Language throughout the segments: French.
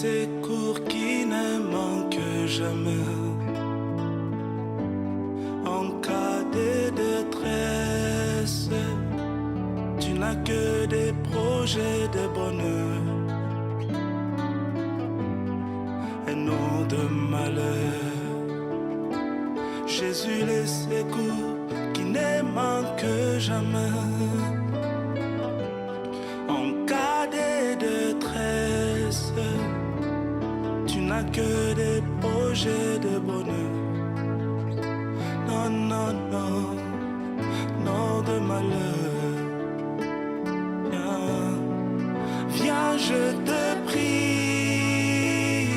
secours qui ne manquent jamais. En cas de détresse, tu n'as que des projets de bonheur et non de malheur. Jésus, les secours qui ne manquent jamais. En cas de détresse, tu n'as que des projets de bonheur. Non, non, non, non de malheur. Viens, viens, je te prie.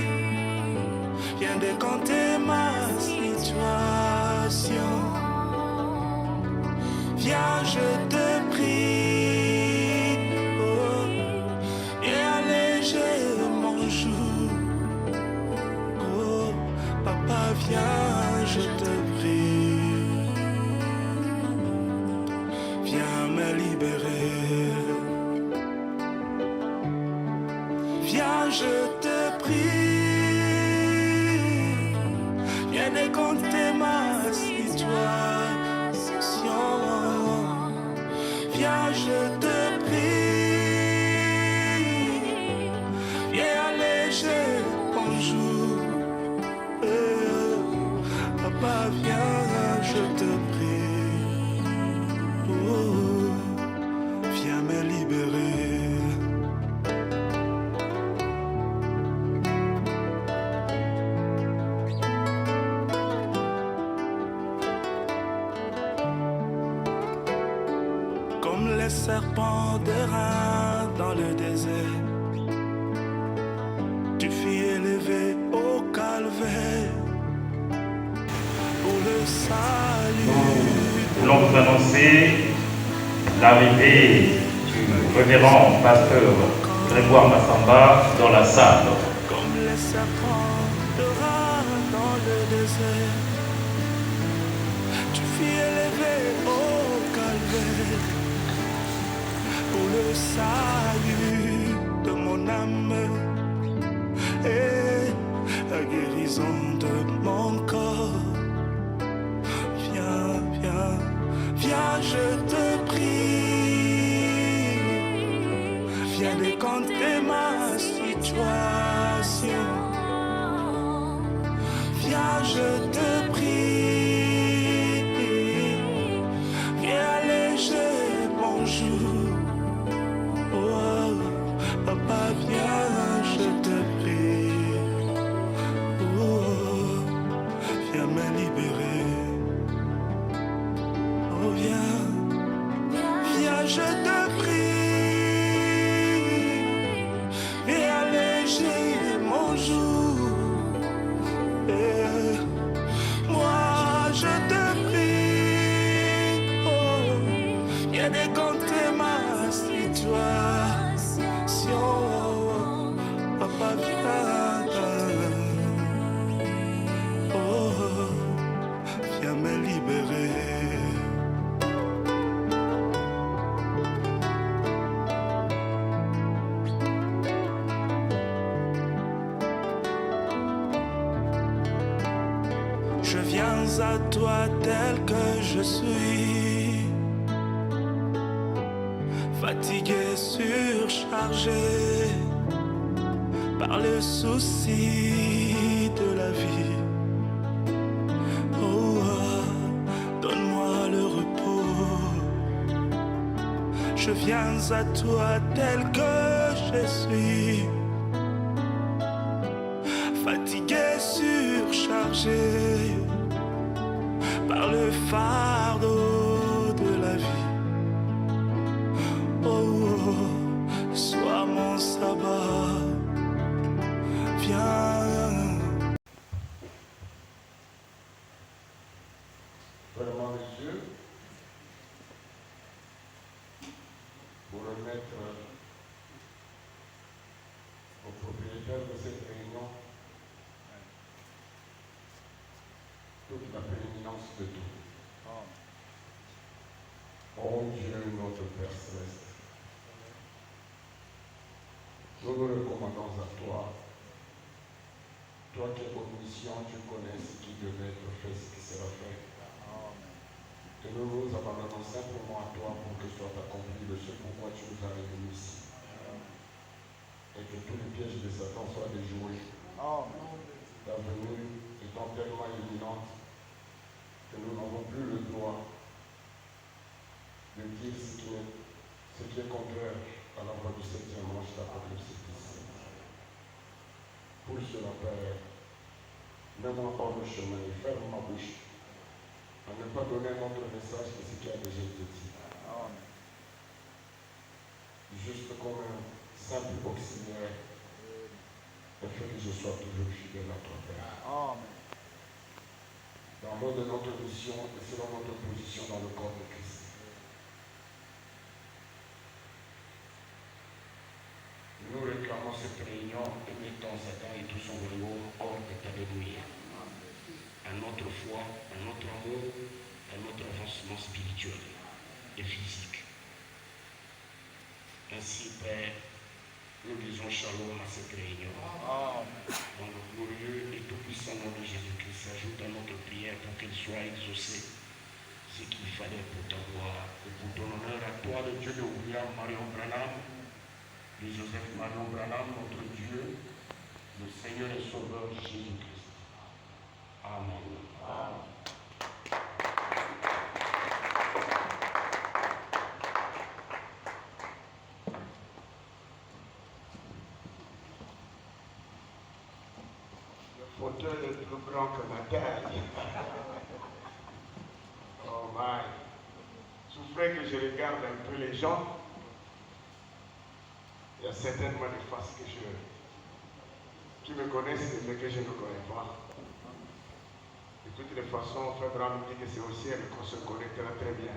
Viens décanter ma situation. Viens, je te prie. Oh, et alléger mon jour. Oh, papa, viens, je te prie. Viens me libérer. Viens, je te prie. Viens décompter ma situation. Viens, je te prie. Viens alléger mon jour. Papa, viens, je te prie. Oh, viens me libérer. Comme les serpents d'airain dans le désert, tu fus élevé au calvaire pour le salut. Nous voulons vous annoncer l'arrivée du révérend pasteur Grégoire Massamba dans la salle. Comme les serpents d'airain dans le désert, tu fus élevé au calvaire pour le salut de mon âme et la guérison de mon corps. Viens, viens, viens, je te prie. Viens décanter ma situation. Viens, je te prie. Viens alléger mon jour. Oh, papa, viens, je te prie. Oh, viens me libérer. Oh, viens, viens, je te prie. Viens alléger mon jour. Et moi, je te prie. Oh, viens décompter ma situation. Papa, viens. Oh, viens me libérer. Je viens à toi tel que je suis, fatigué, surchargé par le souci de la vie. Oh, donne-moi le repos. Je viens à toi tel que je suis, fatigué, surchargé par le fardeau de la vie. Oh, sois mon sabbat. Viens. Vraiment, messieurs, pour remettre au propriétaire de cette réunion toute la prééminence de tout. Oh Dieu, notre Père Céleste, nous nous recommandons à toi Toi qui es omniscient, tu connais ce qui devait être fait, ce qui sera fait. Et nous nous abandonnons simplement à toi pour que soit accompli de ce pourquoi tu nous as réunis ici. Et que tous les pièges de Satan soient déjoués. Ta venue étant tellement imminente que nous n'avons plus le droit de dire ce qui est contraire à la voix du 7e ange d'Apocalypse 17. Pour cela, Père, mets-moi hors le chemin et ferme ma bouche à ne pas donner un autre message que ce qui a déjà été dit. Juste comme un simple auxiliaire, et fais que je sois toujours fidèle à toi, Père. Dans le mode de notre mission et selon notre position dans le corps de Christ. Nous réclamons cette réunion et mettons Satan et tout son royaume hors d'état de nuire. À notre foi, à notre amour, à notre avancement spirituel et physique. Ainsi, Père, nous disons shalom à cette réunion. Dans le glorieux et tout-puissant nom de Jésus-Christ, ajoute à notre prière pour qu'elle soit exaucée. Ce qu'il fallait pour ta gloire et pour ton honneur à toi, le Dieu de William Marion Branham, de Joseph Marion Branham, notre Dieu, le Seigneur et Sauveur Jésus-Christ. Amen. Le fauteuil est plus grand que ma taille. Oh my. Souffrez que je regarde un peu les gens. Il y a certainement des faces qui me connaissent mais que je ne connais pas. De toutes les façons, Frère Branham dit que c'est au ciel qu'on se connectera très bien.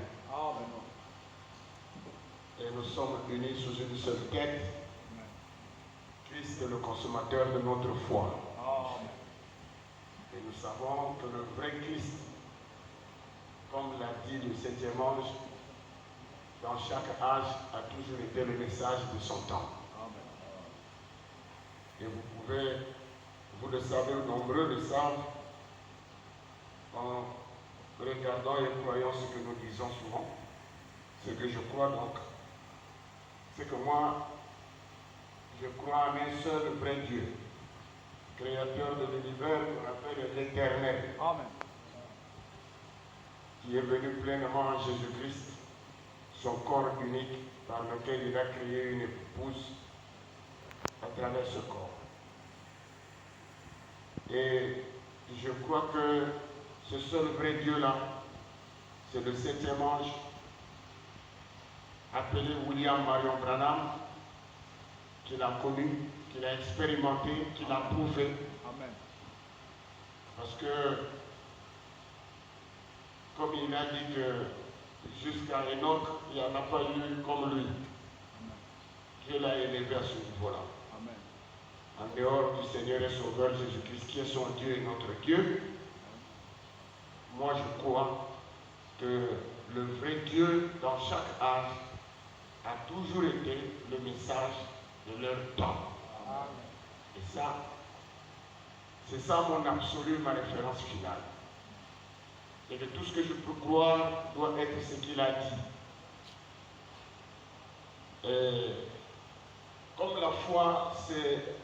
Et nous sommes unis sous une seule tête. Christ est le consommateur de notre foi. Et nous savons que le vrai Christ, comme l'a dit le 7e ange, dans chaque âge a toujours été le message de son temps. Et vous le savez, nombreux le savent, en regardant et croyant ce que nous disons souvent, ce que je crois donc, c'est que moi, je crois en un seul vrai Dieu, créateur de l'univers qu'on appelle l'Éternel, qui est venu pleinement en Jésus-Christ, son corps unique par lequel il a créé une épouse à travers ce corps. Et je crois que ce seul vrai Dieu-là, c'est le 7e ange, appelé William Marion Branham, qu'il a connu, qu'il a expérimenté, qu'il a prouvé. Parce que, comme il a dit que jusqu'à Enoch, il n'y en a pas eu comme lui. Dieu l'a élevé à ce niveau-là. En dehors du Seigneur et Sauveur Jésus-Christ, qui est son Dieu et notre Dieu, moi je crois que le vrai Dieu, dans chaque âge, a toujours été le message de leur temps. Et ça, c'est ça mon absolu, ma référence finale. Et que tout ce que je peux croire doit être ce qu'il a dit. Et comme la foi, c'est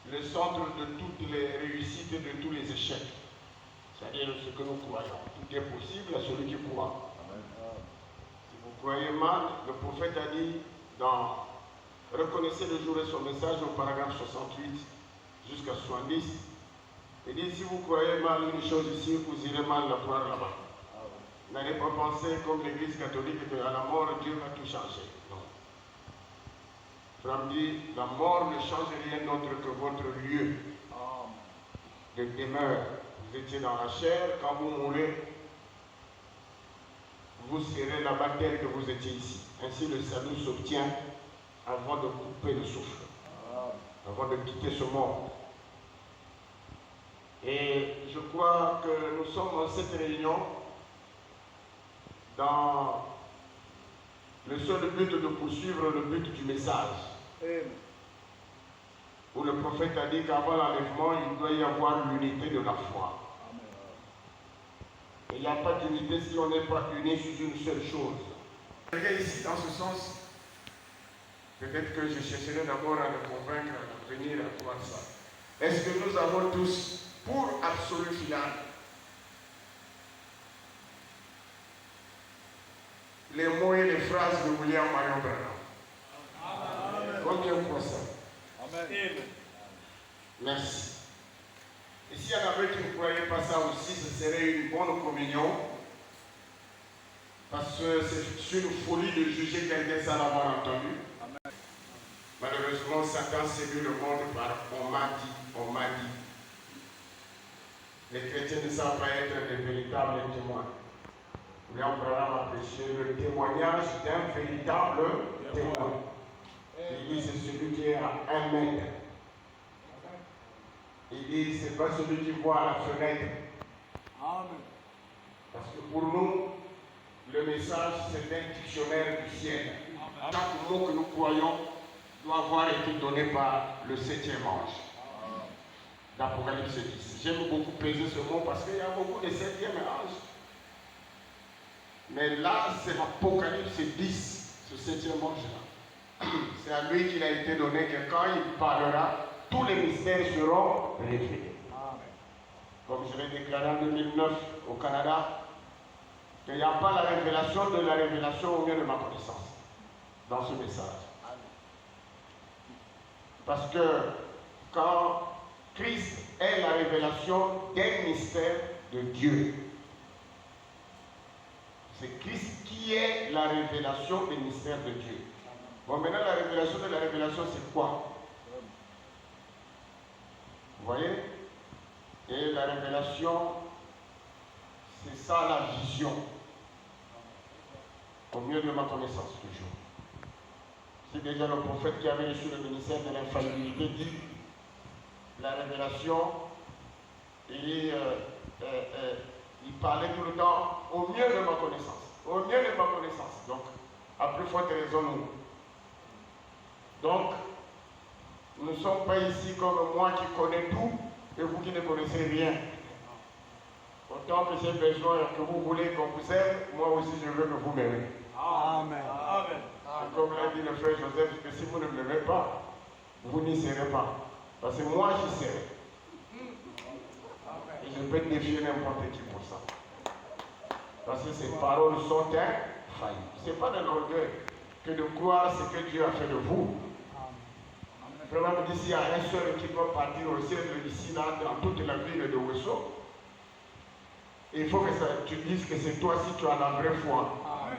le centre de toutes les réussites et de tous les échecs. C'est-à-dire ce que nous croyons. Tout est possible à celui qui croit. Si vous croyez mal, le prophète a dit dans Reconnaissez le jour et son message au paragraphe 68 jusqu'à 70. Il dit, si vous croyez mal une chose ici, vous irez mal la croire là-bas. N'allez pas penser comme l'Église catholique qu'à la mort, Dieu va tout changer. Non. Frère dit, la mort ne change rien d'autre que votre lieu de demeure. Vous étiez dans la chair, quand vous mourrez, vous serez là-bas tel que vous étiez ici. Ainsi le salut s'obtient avant de couper le souffle, avant de quitter ce monde. Et je crois que nous sommes dans cette réunion dans le seul but de poursuivre le but du message. où le prophète a dit qu'avant l'enlèvement, il doit y avoir l'unité de la foi. Il n'y a pas d'unité si on n'est pas unis sur une seule chose. Quelqu'un ici, dans ce sens, peut-être que je chercherai d'abord à le convaincre de venir à voir ça. Est-ce que nous avons tous, pour absolu final, les mots et les phrases de William Marion Branham? Combien pour ça? Amen. Merci. Et s'il y en avait qui ne croyaient pas ça aussi, ce serait une bonne communion. Parce que c'est une folie de juger quelqu'un sans l'avoir entendu. Amen. Malheureusement, Satan séduit le monde par on m'a dit. Les chrétiens ne savent pas être des véritables témoins. William Branham a prêché le témoignage d'un véritable témoin. Il dit c'est celui qui est à 1 mètre. Il dit c'est pas celui qui voit à la fenêtre. Amen. Parce que pour nous, le message c'est un dictionnaire du ciel. Amen. Chaque mot que nous croyons doit avoir été donné par le 7e ange d'Apocalypse 10. J'aime beaucoup peser ce mot parce qu'il y a beaucoup de 7e ange. Mais là, c'est l'Apocalypse 10, ce 7e ange-là. C'est à lui qu'il a été donné que quand il parlera, tous les mystères seront révélés. Comme je l'ai déclaré en 2009 au Canada, qu'il n'y a pas la révélation de la révélation au mieux de ma connaissance dans ce message. Parce que quand Christ est la révélation d'un mystère de Dieu, c'est Christ qui est la révélation des mystères de Dieu. Bon, maintenant, la révélation de la révélation, c'est quoi? Vous voyez? Et la révélation, c'est ça la vision. Au mieux de ma connaissance, toujours. C'est déjà le prophète qui avait reçu le ministère de l'infaillibilité dit la révélation, et il parlait tout le temps au mieux de ma connaissance. Au mieux de ma connaissance. Donc, à plus forte raison, nous. Donc, nous ne sommes pas ici comme moi qui connais tout et vous qui ne connaissez rien. Autant que j'ai besoin que vous voulez qu'on vous aime, moi aussi je veux que vous m'aimez. Amen. Amen. Comme l'a dit le frère Joseph, que si vous ne m'aimez pas, vous n'y serez pas. Parce que moi j'y serai. Et je peux défier n'importe qui pour ça. Parce que ces paroles sont infaillibles. Ce n'est pas de l'orgueil que de croire ce que Dieu a fait de vous. Vraiment, me dit s'il y a un seul qui doit partir au ciel ici, là, dans toute la ville de Wesso, il faut que tu dises que c'est toi si tu as la vraie foi.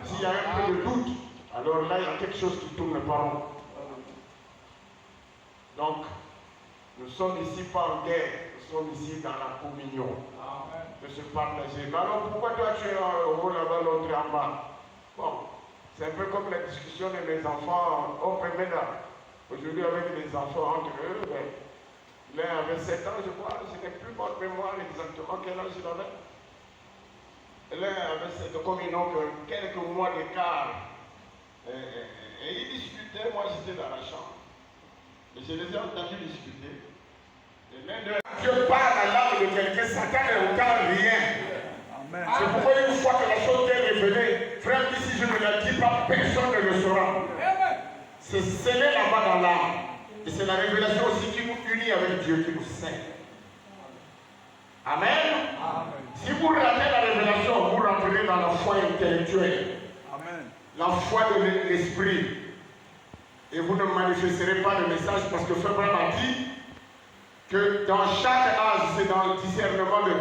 S'il y a un peu de doute, alors là, il y a quelque chose qui tourne pas rond. Donc, nous sommes ici pas en guerre, nous sommes ici dans la communion. De se partager. Mais alors, pourquoi toi tu es en haut là-bas, l'autre en bas? Bon, c'est un peu comme la discussion de mes enfants au Pemeda. Aujourd'hui, avec les enfants entre eux, l'un avait 7 ans, je crois, je n'ai plus bonne mémoire exactement quel âge il avait. L'un avait 7 ans, comme ils n'ont que quelques mois d'écart. Et ils discutaient, moi j'étais dans la chambre. Et je les ai entendus discuter. Et l'un d'eux, Dieu parle à l'âme de quelqu'un, Satan ne regarde rien. Amen. C'est pourquoi une fois que la chose est révélée, frère, si je ne la dis pas, personne ne le saura. C'est scellé là-bas dans l'âme. Et c'est la révélation aussi qui nous unit avec Dieu, qui nous scelle. Amen. Amen. Si vous ratez la révélation, vous rentrez dans la foi intellectuelle. Amen. La foi de l'esprit. Et vous ne manifesterez pas le message parce que Frère Branham a dit que dans chaque âge, c'est dans le discernement de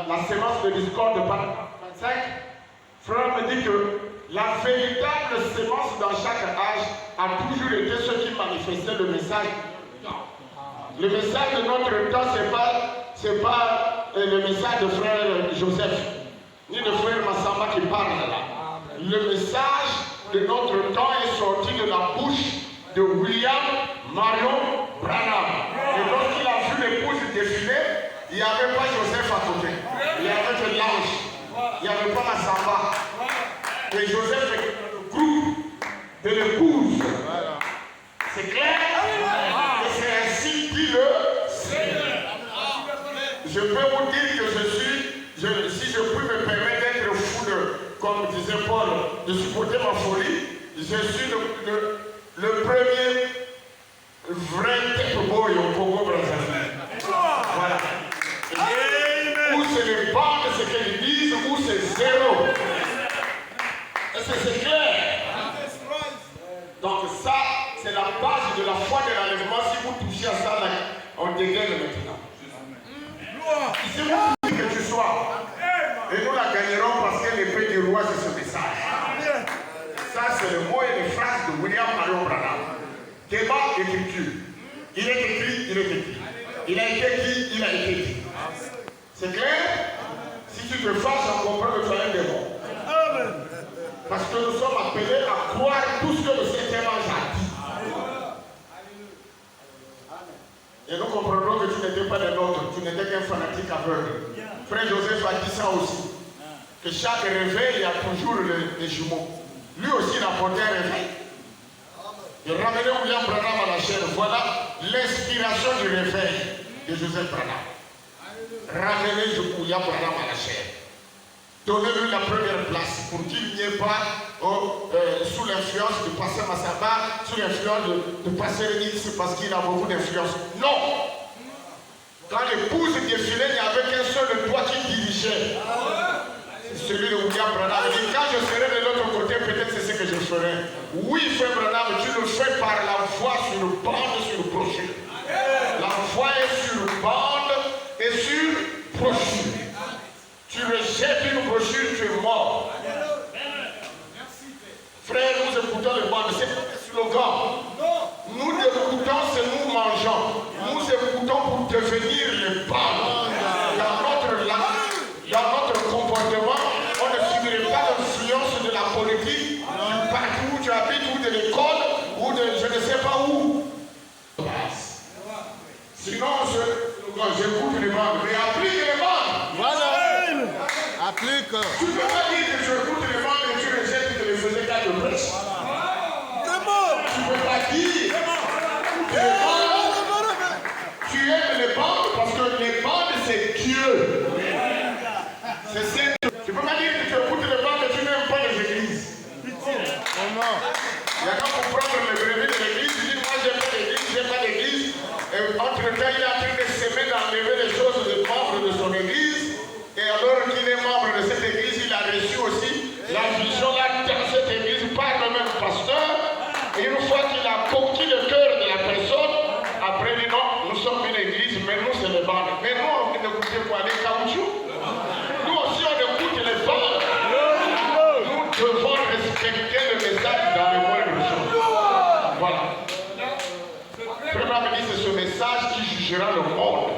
la sémence de discorde de paragraphe 25, Frère me dit que la véritable sémence dans chaque âge a toujours été ce qui manifestait le message. Le message de notre temps, c'est pas le message de frère Joseph, ni de frère Massamba qui parle là. Le message de notre temps est sorti de la bouche de William Marion Branham. Et lorsqu'il a vu l'épouse défiler, il n'y avait pas Joseph à côté. Il y avait que l'ange. Il n'y avait pas Massamba. Et Joseph était dans le groupe de l'épouse. C'est clair? Et c'est si je puis me permettre d'être fou, comme disait Paul, de supporter ma folie, je suis le premier vrai tête boy au Congo Brazzaville. Voilà. Où c'est les bandes, ce qu'ils disent, où c'est zéro. Est-ce que c'est clair? Donc ça, c'est la base de la foi de l'enlèvement. Si vous touchez à ça, là, on dégaine maintenant. Si vous dites que tu sois, et nous la gagnerons parce que l'épée du roi, c'est ce message. Ça, c'est le mot et les phrases de William Marion Branham. Débat écriture. Il est écrit, il est écrit. Il a été dit, il a été dit. C'est clair? Si tu te fâches, on comprend que tu as un démon. Parce que nous sommes appelés à croire tout ce que le Saint-Ange a dit. Et nous comprendrons que tu n'étais pas des nôtres, tu n'étais qu'un fanatique aveugle. Frère Joseph a dit ça aussi. Que chaque réveil, il y a toujours des jumeaux. Lui aussi, il a porté un réveil. Il ramenait William Branham à la chaîne. Voilà l'inspiration du réveil de Joseph Branham. Ramenez William Branham à la chaîne. Donnez-lui la première place pour qu'il n'y ait pas sous l'influence de Pasteur Massamba, sous l'influence de Pasteur Nix parce qu'il a beaucoup d'influence. Non! Quand l'épouse défilait, il n'y avait qu'un seul doigt qui dirigeait. C'est celui de William Branham. Il dit, quand je serai de l'autre côté, peut-être c'est ce que je ferai. Oui, frère Branham, tu le fais par la foi sur une bande, sur une brochure. La foi est sur une bande et sur brochure. Tu rejettes une brochure, tu es mort. Frère, nous écoutons les bandes, c'est pas un slogan. Nous écoutons, c'est nous mangeons. Nous écoutons pour devenir les bandes. Dans notre comportement, on ne subirait pas l'influence de la politique, du partout où tu habites, ou de l'école, ou de je ne sais pas où. Sinon, j'écoute les bandes, mais applique les bandes. Voilà. Applique. Tu ne peux pas dire que tu écoutes les bandes et tu rejettes que les faisais qu'à de prêche. Tu ne peux pas dire que les bandes, tu aimes les bandes parce que les bandes c'est Dieu. C'est simple. Tu ne peux pas dire que tu écoutes les bandes et tu n'aimes pas les églises. Comment? Il y a qu'à comprendre le brevet de l'église, il dit moi j'aime pas l'église, j'aime pas l'église. Et entre-temps, il est en train de s'aimer d'enlever les choses des membres de son église. Et alors qu'il est membre de cette église, il a reçu aussi la vision là dans cette église par le même pasteur. Et une fois qu'il a conquis le cœur de la personne, après il dit non, nous sommes une église, mais nous c'est les bandes. Mais nous on écoute quoi? Les caoutchoucs? Nous aussi on écoute les bandes. Nous devons respecter le message dans les moindres choses. Voilà. Frère me dit c'est ce message qui jugera le monde.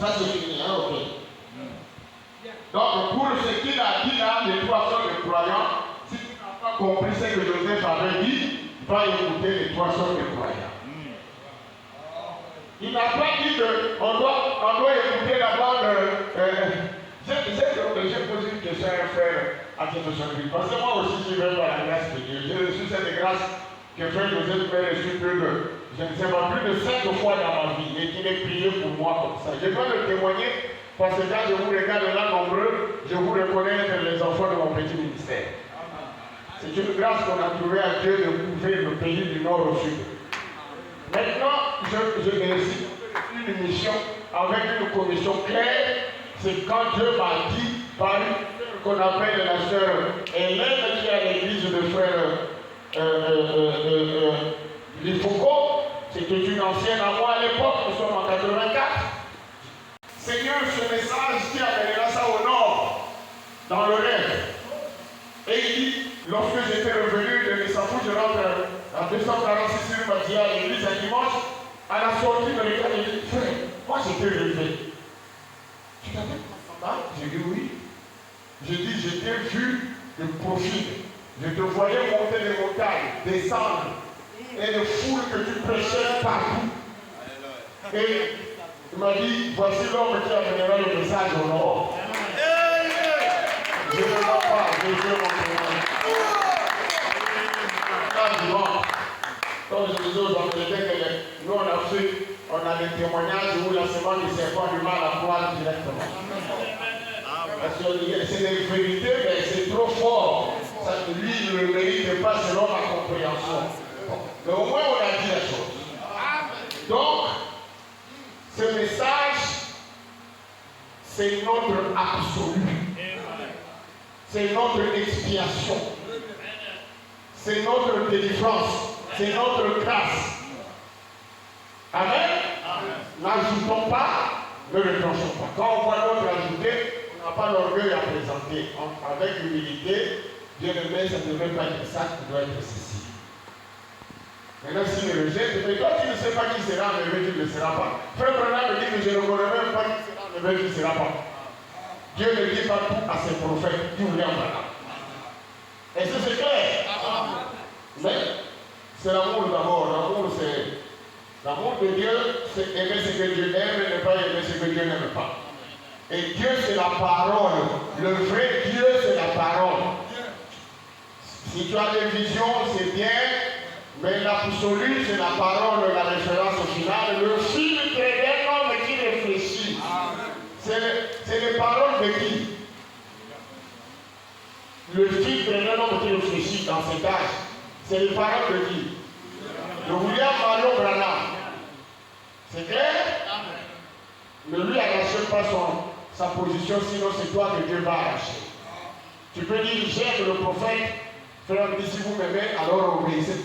Ça c'est fini, hein, ok. Donc pour ce qu'il a dit là, les 300 des croyants, si tu n'as pas compris ce que Joseph avait dit, va écouter les 300 des croyants. Il n'a pas dit qu'on doit écouter la bande. J'ai posé une question à un frère à cette chose. Parce que moi aussi je vais par la grâce de Dieu. J'ai reçu cette grâce que frère Joseph m'a reçu je ne sais pas, plus de 5 fois dans ma vie et qu'il ait prié pour moi comme ça. Je dois le témoigner parce que quand je vous regarde là nombreux, je vous reconnais être les enfants de mon petit ministère. C'est une grâce qu'on a trouvée à Dieu de couvrir le pays du nord au sud. Maintenant, je réussis une mission avec une commission claire. C'est quand Dieu m'a dit par une qu'on appelle la sœur Hélène qui est à l'église de frère Lifoucault. C'était une ancienne à moi à l'époque, nous sommes en 84. Seigneur, ce message qui amènera ça au nord, dans le rêve. Et il dit, lorsque j'étais revenu de Missafou, je rentre en 246 rue Madia à l'église un dimanche, à la sortie de l'école, il dit, frère, moi j'étais relevé. Tu t'appelles Massamba? J'ai dit oui. J'ai dit, je t'ai vu de profil. Je te voyais monter les montagnes, descendre. Et le foule que tu prêchais partout. Et il m'a dit, voici l'homme qui amènera le message au nord. Je ne vois pas, je veux mon témoin. Comme je disais aux Angleterres, nous on a des témoignages où la semence du serpent du mal à croire qu'il directement. Parce que c'est des vérités, mais c'est trop fort. Ça, lui, il ne le mérite pas selon la compréhension. Mais au moins, on a dit la chose. Donc, ce message, c'est notre absolu. C'est notre expiation. C'est notre délivrance. C'est notre grâce. Amen. N'ajoutons pas, ne retranchons pas. Quand on voit l'autre ajouter, on n'a pas l'orgueil à présenter. Avec humilité, Dieu le met, ça ne devrait pas être ça, ça doit être ceci. Maintenant, s'il me rejette, mais toi, tu ne sais pas qui sera enlevé, tu ne le seras pas. Frère Branham me dit que je ne connais même pas qui sera enlevé, qui ne sera pas. Dieu ne dit pas tout à ses prophètes, tout William Branham. Est-ce que c'est clair? Mais c'est l'amour d'abord. L'amour, c'est. L'amour de Dieu, c'est aimer ce que Dieu aime et ne pas aimer ce que Dieu n'aime pas. Et Dieu, c'est la parole. Le vrai Dieu, c'est la parole. Si tu as des visions, c'est bien. Mais l'absolu, c'est la parole, la référence finale. Le filtre d'un homme qui réfléchit. C'est les paroles de qui? Le filtre d'un homme qui réfléchit dans cet âge. C'est les paroles de qui? De William Marion Branham. C'est clair? Mais lui n'arrache pas sa position, sinon c'est toi que Dieu va arracher. Tu peux dire, j'aime le prophète, frère, si vous m'aimez, alors obéissez.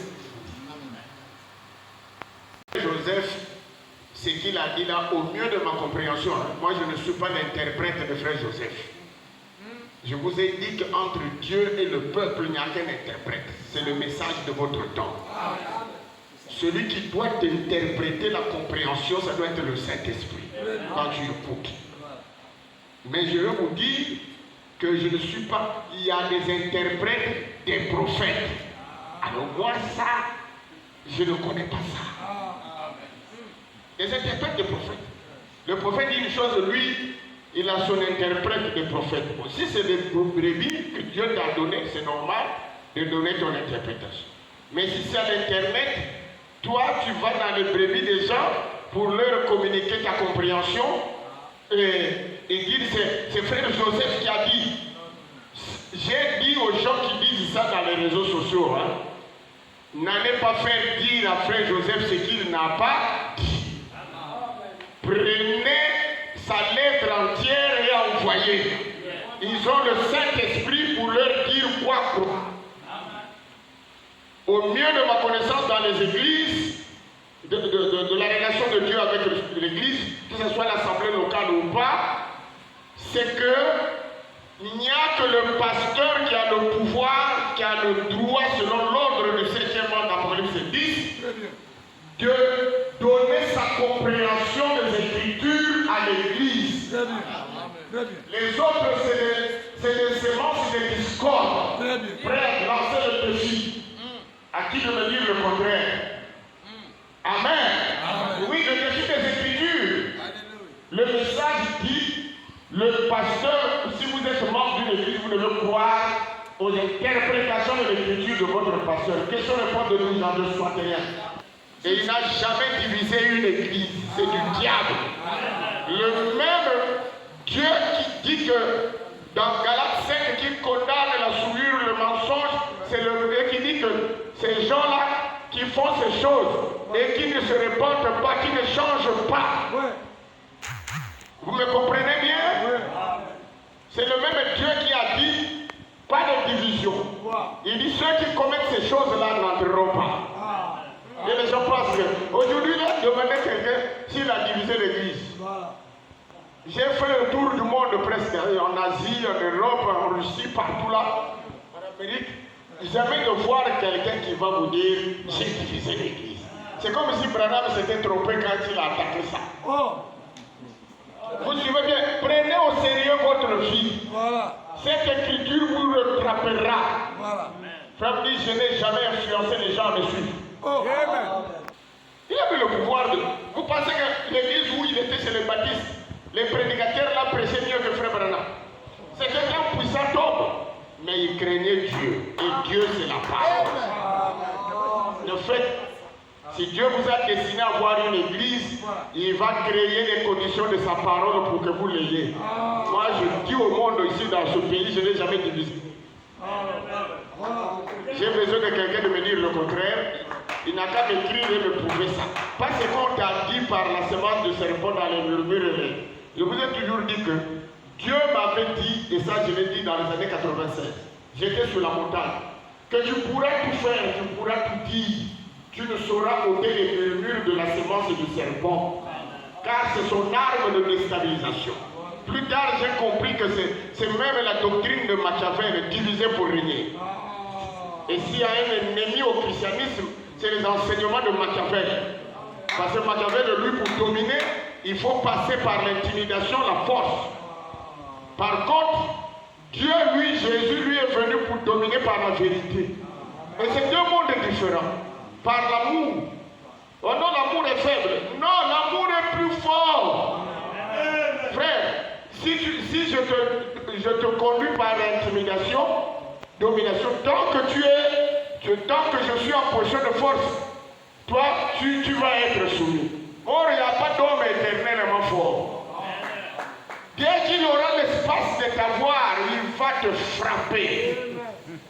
Joseph, ce qu'il a dit là, au mieux de ma compréhension, moi je ne suis pas l'interprète de frère Joseph. Je vous ai dit qu'entre Dieu et le peuple, il n'y a qu'un interprète. C'est le message de votre temps. Celui qui doit interpréter la compréhension, ça doit être le Saint-Esprit, quand tu écoutes. Mais je veux vous dire que je ne suis pas, il y a des interprètes des prophètes. Alors moi ça, je ne connais pas ça. Les interprètes des prophètes. Le prophète dit une chose, lui, il a son interprète des prophètes. Bon, si c'est des brebis que Dieu t'a donné, c'est normal de donner ton interprétation. Mais si c'est à l'internet, toi tu vas dans les brebis des gens pour leur communiquer ta compréhension et dire c'est frère Joseph qui a dit. J'ai dit aux gens qui disent ça dans les réseaux sociaux, hein, n'allez pas faire dire à frère Joseph ce qu'il n'a pas dit. Prenez sa lettre entière et envoyez. Ils ont le Saint-Esprit pour leur dire quoi croire. Au mieux de ma connaissance dans les églises, de la relation de Dieu avec l'église, que ce soit l'assemblée locale ou pas, c'est que il n'y a que le pasteur qui a le pouvoir, qui a le droit, selon l'ordre du 7e mois d'Apocalypse 10, de donner sa compréhension des Écritures à l'église. Les autres, c'est des semences des discordes. Prêts, lancer le défi. À qui de me dire le contraire? Amen. Oui, le défi des Écritures. Le message dit, le pasteur, si vous êtes membre d'une église, vous devez croire aux interprétations de l'écriture de votre pasteur. Question-réponse de nous Jean 2:61. Et il n'a jamais divisé une église. C'est du diable. Le même Dieu qui dit que dans Galates 5, qui condamne la souillure, le mensonge, c'est le Dieu qui dit que ces gens-là qui font ces choses et qui ne se répandent pas, qui ne changent pas. Vous me comprenez bien? C'est le même Dieu qui a dit pas de division. Il dit ceux qui commettent ces choses-là n'entreront pas. Et les gens pensent que aujourd'hui, demandez quelqu'un s'il a divisé l'église. J'ai fait le tour du monde presque, en Asie, en Europe, en Russie, partout là, en Amérique. Jamais de voir quelqu'un qui va vous dire j'ai divisé l'église. C'est comme si Branham s'était trompé quand il a attaqué ça. Vous suivez bien, prenez au sérieux votre vie. Cette écriture vous rattrapera. Frère dit, je n'ai jamais influencé les gens à me suivre. Il avait le pouvoir de... Vous pensez que l'église où il était chez les baptistes, les prédicateurs là prêchaient mieux que Frère Branham. C'est quelqu'un puissant d'homme, mais il craignait Dieu. Et Dieu, c'est la parole. De fait, si Dieu vous a destiné à avoir une église, il va créer les conditions de sa parole pour que vous l'ayez. Moi, je dis au monde ici dans ce pays, je n'ai jamais divisé. J'ai besoin de quelqu'un de me dire le contraire. Il n'a qu'à m'écrire et me prouver ça. Parce qu'on t'a dit par la semence de serpent dans les murmures. Je vous ai toujours dit que Dieu m'avait dit, et ça je l'ai dit dans les années 96, j'étais sur la montagne, que tu pourras tout faire, tu pourras tout dire. Tu ne sauras ôter les murmures de la semence du serpent, car c'est son arme de déstabilisation. Plus tard, j'ai compris que c'est même la doctrine de Machiavel, diviser pour régner. Et s'il y a un ennemi au christianisme, c'est les enseignements de Machiavel. Parce que Machiavel, lui, pour dominer, il faut passer par l'intimidation, la force. Par contre, Dieu, lui, Jésus, lui, est venu pour dominer par la vérité. Et c'est deux mondes différents. Par l'amour. Oh non, l'amour est faible. Non, l'amour est plus fort. Frère, si je te conduis par l'intimidation, domination, tant que je suis en position de force, toi, tu vas être soumis. Or, il n'y a pas d'homme éternellement fort. Dès qu'il aura l'espace de t'avoir, il va te frapper.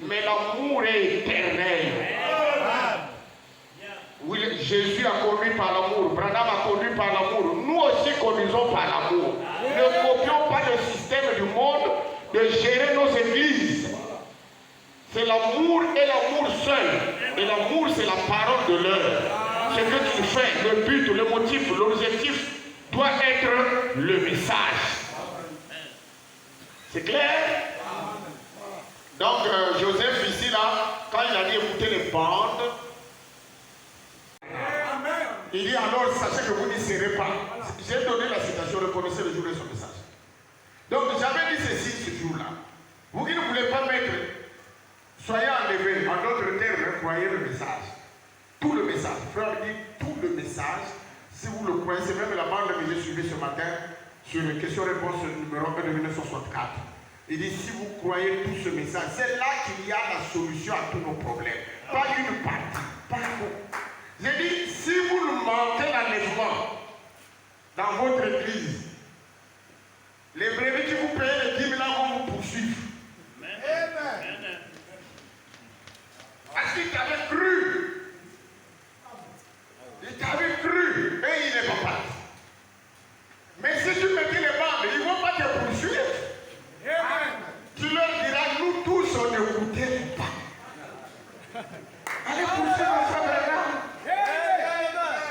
Mais l'amour est éternel. Oui, Jésus a conduit par l'amour, Branham a conduit par l'amour, nous aussi conduisons par l'amour. Ne copions pas le système du monde de gérer nos églises. C'est l'amour et l'amour seul. Et l'amour, c'est la parole de l'heure. Ce que tu fais, le but, le motif, l'objectif doit être le message. C'est clair? Donc, Joseph, ici, là, quand il a dit écoutez les bandes, il dit alors, sachez que vous n'y serez pas. J'ai donné la citation, reconnaissez le jour de son message. Donc, j'avais dit ceci ce jour-là. Vous qui ne voulez pas mettre, soyez enlevés. En d'autres termes, croyez le message. Tout le message. Frère dit tout le message. Si vous le croyez, c'est même la bande que j'ai suivie ce matin sur une question-réponse numéro 1 de 1964. Il dit si vous croyez tout ce message, c'est là qu'il y a la solution à tous nos problèmes. Pas une partie, pas beaucoup. J'ai dit, si vous nous manquez l'enlèvement dans votre église, les brebis qui vous payent les 10 000 vont vous poursuivre. Amen. Parce qu'il t'avait cru. Il t'avait cru et il n'est pas parti. Mais si tu mettais les bandes, ils ne vont pas te poursuivre. Amen. Tu leur diras, nous tous on n'écoutait pas. Allez poursuivre notre frère.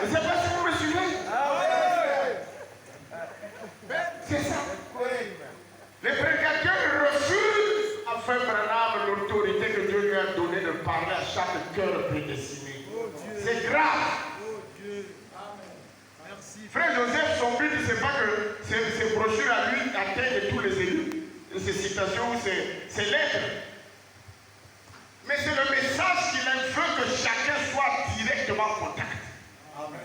Je ne sais pas si vous me suivez. C'est ça. Les prédicateurs refusent à faire Branham l'autorité que Dieu lui a donnée de parler à chaque cœur prédestiné. C'est grave. Frère Joseph, son but, c'est pas que ses brochures à lui atteignent tous les élus, ses citations ou ses lettres. Mais c'est le message qu'il veut que chacun soit directement en contact. Amen.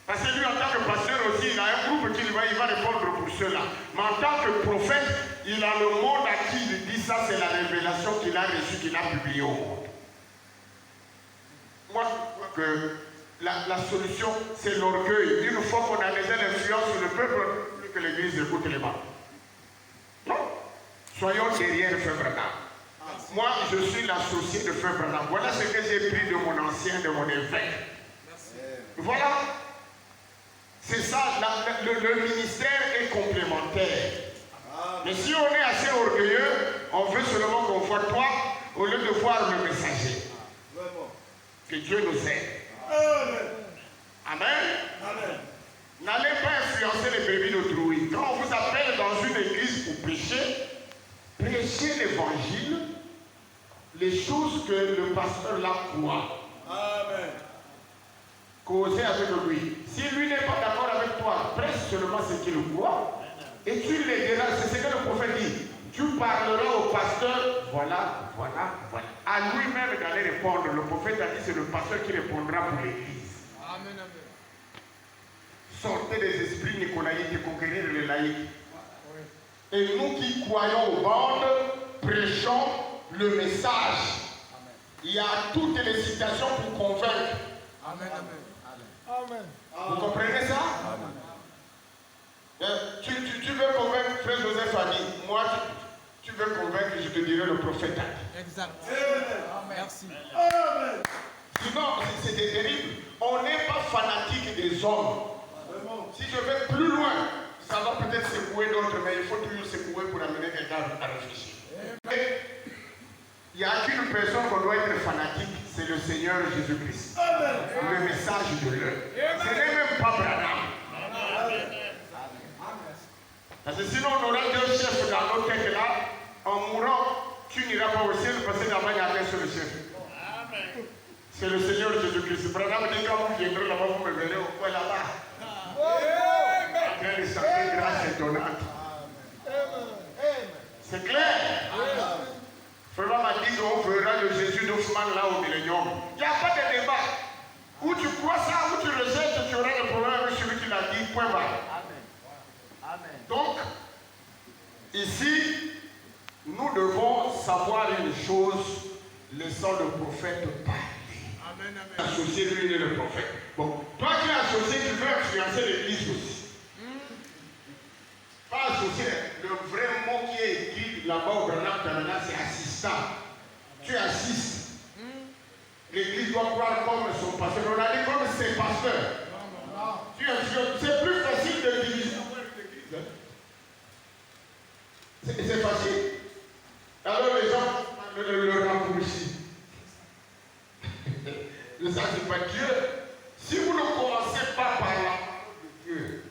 Parce que lui, en tant que pasteur aussi, il a un groupe qu'il va répondre pour cela. Mais en tant que prophète, il a le monde à qui il dit ça, c'est la révélation qu'il a reçue, qu'il a publiée au monde. Moi, je crois que la solution, c'est l'orgueil. Une fois qu'on a déjà l'influence sur le peuple, plus que l'Église écoute les balles. Non. Soyons derrière Frère Branham. Moi, je suis l'associé de Frère Branham. Voilà ce que j'ai pris de mon ancien, de mon évêque. Voilà. C'est ça, le ministère est complémentaire. Mais si on est assez orgueilleux, on veut seulement qu'on voit toi au lieu de voir le messager. Que Dieu nous aide. Amen. Amen. N'allez pas influencer les brebis d'autrui. Quand on vous appelle dans une église pour prêcher, prêchez l'évangile, les choses que le pasteur là croit. Amen. Causez avec lui. Si lui n'est pas d'accord avec toi, prêche seulement ce qu'il croit. Et tu l'aideras. C'est ce que le prophète dit. Tu parleras au pasteur. Voilà. À lui-même d'aller répondre. Le prophète a dit c'est le pasteur qui répondra pour l'église. Amen. Sortez des esprits nicolaïques et conquérir les laïcs. Et nous qui croyons aux bandes, prêchons le message. Il y a toutes les citations pour convaincre. Amen. Vous comprenez ça? Tu veux convaincre, Frère Joseph a dit, moi, tu veux convaincre, je te dirai le prophète a dit. Exact. Merci. Sinon, c'est terrible. On n'est pas fanatique des hommes. Si je vais plus loin, ça va peut-être secouer d'autres, mais il faut toujours secouer pour amener quelqu'un à réfléchir. Il n'y a qu'une personne qu'on doit être fanatique, c'est le Seigneur Jésus-Christ. Le message de l'heure. Ce n'est même pas Branham. Parce que sinon on aura deux chefs dans nos têtes là. En mourant, tu n'iras pas au ciel parce que là-bas il y a un seul chef. C'est le Seigneur Jésus-Christ. Branham dit quand vous viendrez là-bas, vous me verrez au coin là-bas. En train de chanter grâce étonnante. C'est clair. Frère m'a dit qu'on verra le Jésus d'Ousmane là au millénium. Il n'y a pas de débat. Où tu crois ça, où tu le jettes, tu auras le problème avec celui qui l'a dit. Point barre. Donc, ici, nous devons savoir une chose, laissons le prophète parler. Associé, lui, il est le prophète. Bon, toi qui es associé, tu veux influencer l'église aussi. Pas associé, le vrai mot qui est écrit là-bas au Branham Canada, c'est assistant. Tu assistes. L'église doit croire comme son pasteur. On a dit comme ses pasteurs. C'est plus facile de diviser. C'est facile. Alors les gens le raccourcissent. Ça, c'est pas Dieu. Si vous ne commencez pas par la parole de Dieu,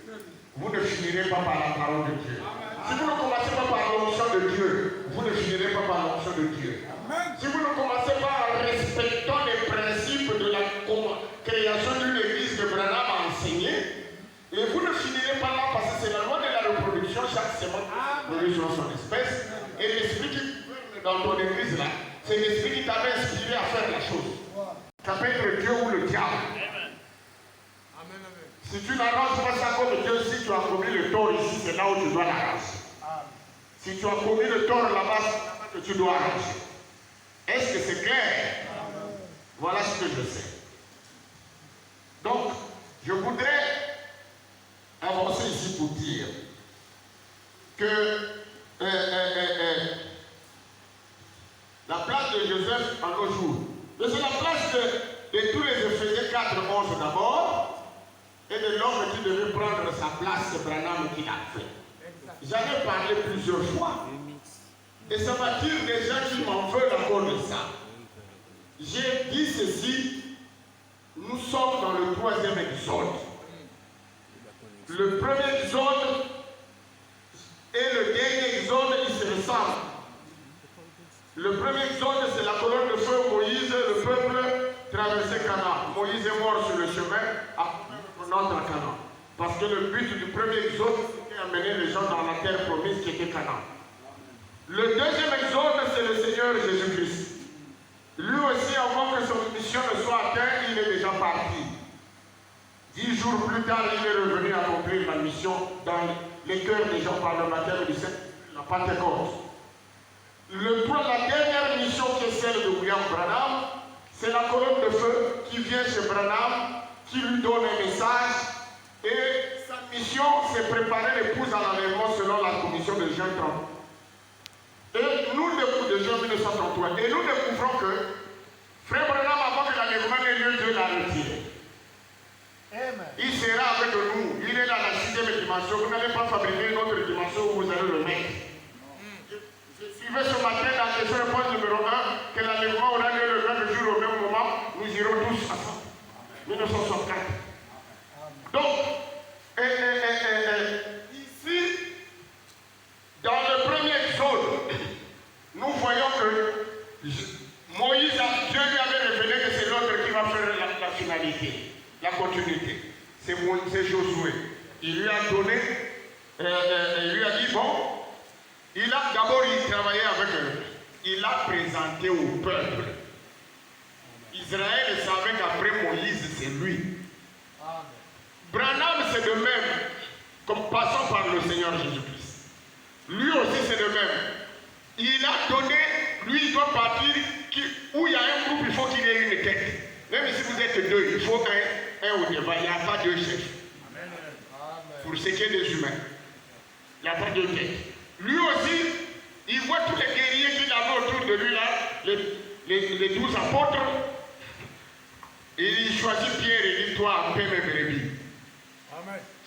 vous ne finirez pas par la parole de Dieu. Si vous ne commencez pas par l'onction de Dieu, vous ne finirez pas par l'onction de Dieu. Si vous ne commencez pas en respectant les principes de la création d'une église que Branham a enseigné, et vous ne finirez pas là parce que c'est la loi de la reproduction, chaque semaine produit son espèce. Et l'esprit qui est dans ton église là, c'est l'esprit qui t'avait inspiré à faire la chose. Ça peut être Dieu ou le diable. Si tu n'arranges pas ça comme Dieu, si tu as commis le tort ici, c'est là où tu dois l'arranger. Si tu as commis le tort là-bas, c'est là que tu dois arranger. Est-ce que c'est clair? Voilà ce que je sais. Donc, je voudrais avancer ici pour dire que la place de Joseph en nos jours, c'est la place de tous les Éphésiens 4:11 d'abord, et de l'homme qui devait prendre sa place, c'est Branham qui l'a fait. J'en ai parlé plusieurs fois. Et ça m'attire des gens qui m'en veulent encore de ça. J'ai dit ceci, nous sommes dans le 3e exode. Le premier exode et le dernier exode, ils se ressemblent. Le premier exode, c'est la colonne de feu Moïse, le peuple traversait Canaan. Moïse est mort sur le chemin à notre Canaan. Parce que le but du premier exode, c'était d'amener les gens dans la terre promise qui était Canaan. Le deuxième exode, c'est le Seigneur Jésus-Christ. Lui aussi, avant que son mission ne soit atteinte, il est déjà parti. 10 jours plus tard, il est revenu accomplir la mission dans les cœurs des gens par le baptême du Saint, la Pentecôte. La dernière mission qui est celle de William Branham, c'est la colonne de feu qui vient chez Branham, qui lui donne un message. Et sa mission, c'est préparer l'épouse à l'enlèvement selon la commission de Jean 30. Et nous, de Jean 1933, et nous découvrons que Frère Branham, avant que l'enlèvement ait lieu, Dieu l'a retiré. Il sera avec nous. Il est dans la 6e dimension. Vous n'allez pas fabriquer une autre dimension où vous allez le mettre. Je suivais ce matin dans la question-réponse numéro 1 que l'enlèvement aura lieu le même jour au même moment. Nous irons tous ensemble. 1964. Donc, ici, dans le premier exode, nous voyons que Moïse, Dieu lui avait révélé que c'est l'autre qui va faire la finalité, la continuité. C'est Josué. Il lui a donné, il lui a dit, bon, d'abord il travaillait avec eux. Il a présenté au peuple. Israël savait qu'après Moïse, c'est lui. Branham, c'est de même, comme passons par le Seigneur Jésus-Christ. Lui aussi, c'est de même. Il a donné, lui, il doit partir, où il y a un groupe, il faut qu'il y ait une tête. Même si vous êtes deux, il faut un un au-devant, il n'y a pas deux chefs. Pour ce qui est des humains, il n'y a pas deux têtes. Lui aussi, il voit tous les guerriers qu'il avait autour de lui là, les 12 apôtres. Et il choisit Pierre et dit, toi, paie mes brebis.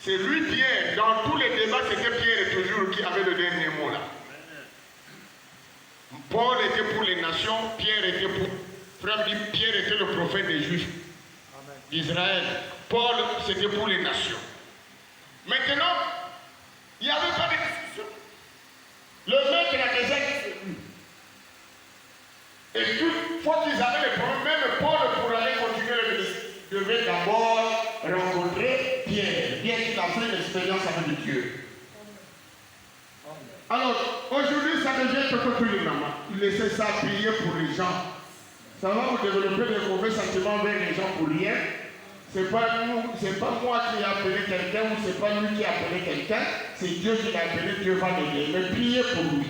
C'est lui, Pierre. Dans tous les débats, c'était Pierre toujours qui avait le dernier mot là. Paul était pour les nations, Pierre était pour... Frère dit, Pierre était le prophète des Juifs d'Israël. Paul, c'était pour les nations. Maintenant, il n'y avait pas de discussion. Le maître a déjà dit. Et une fois qu'ils avaient les problèmes, même Paul, pour aller continuer le ministère, devait d'abord rencontrer Pierre, bien qu'il a fait une expérience avec Dieu. Alors, aujourd'hui, ça devient quelque chose de normal. Laissez ça prier pour les gens. Ça va vous développer des mauvais sentiments vers les gens pour rien. C'est pas moi qui ai appelé quelqu'un ou c'est pas lui qui a appelé quelqu'un. C'est Dieu qui l'a appelé, Dieu va l'aider. Mais priez pour lui.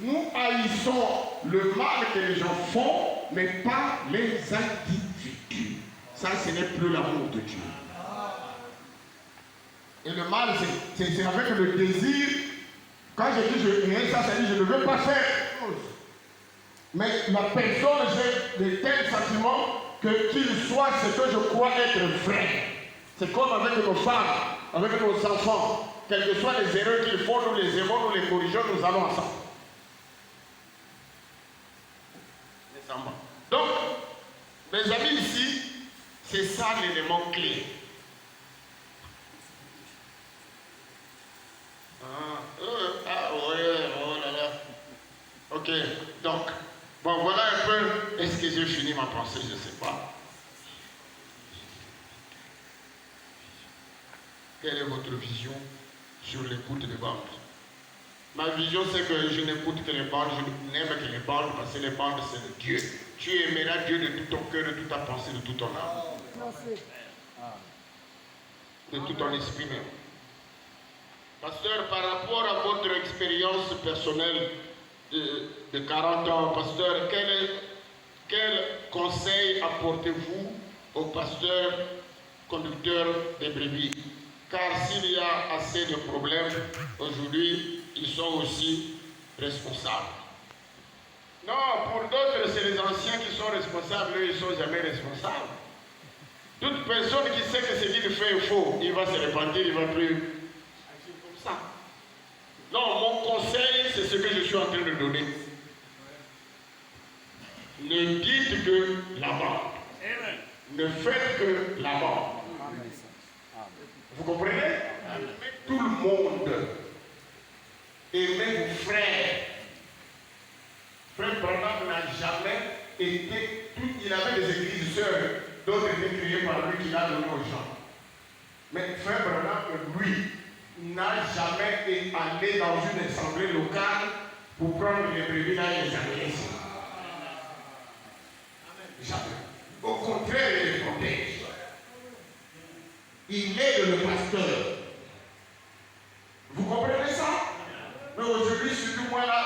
Nous haïssons le mal que les gens font, mais pas les individus. Ça, ce n'est plus l'amour de Dieu. Et le mal, c'est avec le désir. Quand je dis je hais ça, ça dit je ne veux pas faire chose. Mais la personne, j'ai de tels sentiments qu'il soit ce que je crois être vrai. C'est comme avec nos femmes, avec nos enfants. Quelles que soient les erreurs qu'ils font, nous les aimons, nous les corrigeons, nous allons ensemble. Donc, mes amis ici, c'est ça l'élément clé. Ouais, oh là là. Ok, donc, bon, voilà un peu. Est-ce que j'ai fini ma pensée? Je ne sais pas. Quelle est votre vision sur l'écoute des bandes? Ma vision, c'est que je n'écoute que les bandes, je n'aime que les bandes, parce que les bandes, c'est de Dieu. Tu aimeras Dieu de tout ton cœur, de toute ta pensée, de toute ton âme. De tout ton esprit même. Pasteur, par rapport à votre expérience personnelle de 40 ans, pasteur, quel conseil apportez-vous aux pasteurs conducteurs des brebis? Car s'il y a assez de problèmes aujourd'hui, ils sont aussi responsables. Non, pour d'autres, c'est les anciens qui sont responsables, eux, ils ne sont jamais responsables. Toute personne qui sait que ce qu'il fait est faux, il va se repentir, il ne va plus agir comme ça. Non, mon conseil, c'est ce que je suis en train de donner. Ne dites que la mort. Ne faites que la mort. Vous comprenez? Aimez tout le monde. Aimez vos frères. Frère Branham n'a jamais été... Il avait des églises sœurs, d'autres étaient créées par lui qu'il a donné aux gens. Mais Frère Branham, lui, n'a jamais allé dans une assemblée locale pour prendre les brebis là et les amener ici. Jamais. Au contraire, il les protège. Il aide le pasteur. Vous comprenez ça? Mais aujourd'hui, surtout moi là,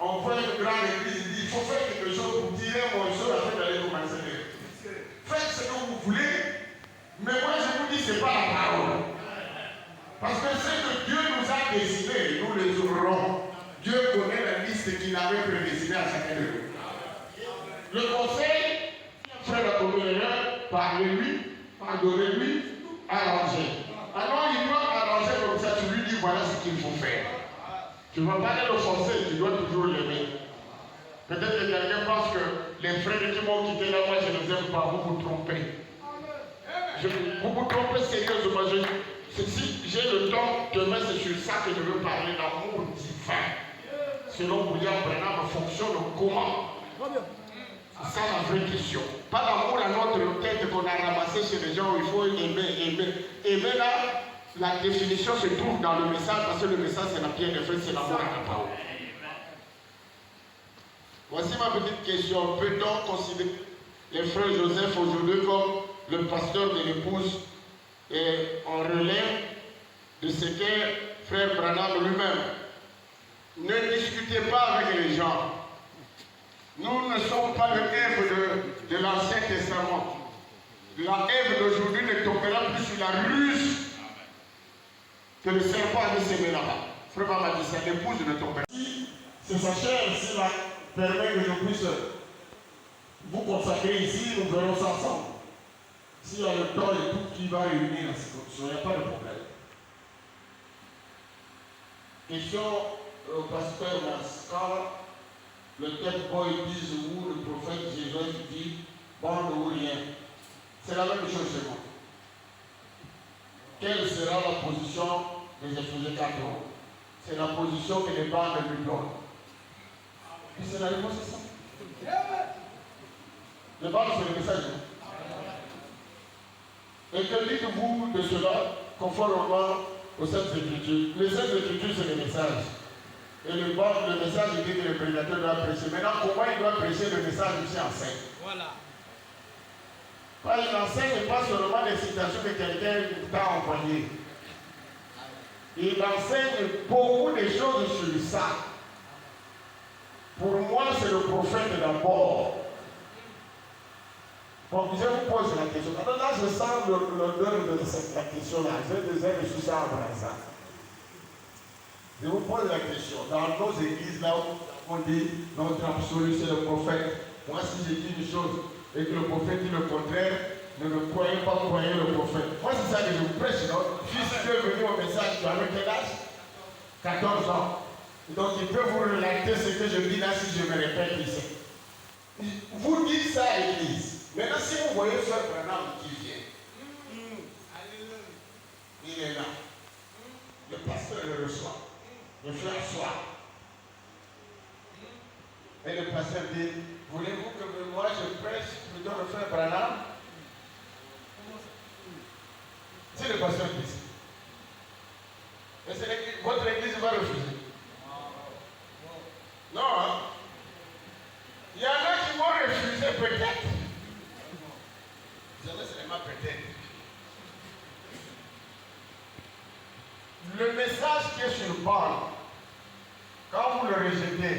on voit une grande église, il dit, il faut faire quelque chose pour tirer mon soeur afin d'aller commencer. Faites ce que vous voulez, mais moi je vous dis, ce n'est pas la parole. Parce que ce que Dieu nous a décidé, nous les aurons. Dieu connaît la liste qu'il avait prédestinée à chacun de nous. Le conseil, frère a commis l'erreur, parlez-lui, pardonnez-lui, arrangez. Alors il doit arranger comme ça, tu lui dis voilà ce qu'il faut faire. Tu ne vas pas aller le forcer, tu dois toujours l'aimer. Peut-être que quelqu'un pense que les frères qui m'ont quitté là, moi je ne les aime pas, vous vous trompez. Vous vous trompez sérieusement. Si j'ai le temps, demain c'est sur ça que je veux parler, l'amour divin. Selon William Branham, fonctionne comment? C'est ça la vraie question. Pas l'amour à notre tête qu'on a ramassé chez les gens où il faut aimer. Aimer là, la définition se trouve dans le message, parce que le message c'est la pierre de feu, c'est l'amour à la parole. Voici ma petite question. Peut-on considérer les frères Joseph aujourd'hui comme le pasteur de l'épouse et en relève de ce qu'est frère Branham lui-même? Ne discutez pas avec les gens. Nous ne sommes pas le œuvre de l'Ancien Testament. La Ève d'aujourd'hui ne tombera plus sur la ruse que le serpent avait semé là-bas. Frère m'a dit ça, l'épouse ne tombera pas. C'est sa chair, cela permet que je puisse vous consacrer ici, nous verrons ça ensemble. S'il y a le temps et tout qui va réunir dans ces conditions, il n'y a pas de problème. Question au pasteur Mascara, le tête boy dit où le prophète Jésus dit bande ou rien. C'est la même chose chez moi. Quelle sera la position des Éphésiens 4? C'est la position que les bandes lui donnent. Et c'est la réponse, c'est ça. Les bandes, c'est le message. Et que dites-vous de cela conformément aux Saintes Écritures? Les Saintes Écritures, c'est le message. Et le message dit que le prédicateur doit prêcher. Maintenant, comment il doit prêcher le message aussi enseigne? Voilà. Il n'enseigne pas seulement les citations que quelqu'un t'a envoyées. Il enseigne beaucoup de choses sur ça. Pour moi, c'est le prophète d'abord. Bon, je vous pose la question. Maintenant, là, je sens l'odeur de la question-là. Je suis ça en ça. Je vous pose la question. Dans nos églises, là où on dit notre absolu, c'est le prophète. Moi, si je dis une chose et que le prophète dit le contraire, ne me croyez pas, croyez le prophète. Moi, c'est ça que je vous prêche, non? Fils, tu es venu au message, tu as quel âge? 14 ans. Donc, il peut vous relater ce que je dis là si je me répète ici. Vous dites ça à l'église. Maintenant, si vous voyez Frère Branham qui vient, il est là. Le pasteur le reçoit. Le frère soit. Et le pasteur dit, voulez-vous que moi je prêche plutôt le frère Branham? C'est le pasteur qui dit. Et votre église va refuser. Non, hein? Il y en a qui vont refuser peut-être. Vous savez, c'est seulement peut-être. Le message qui est sur le banc, quand vous le rejetez,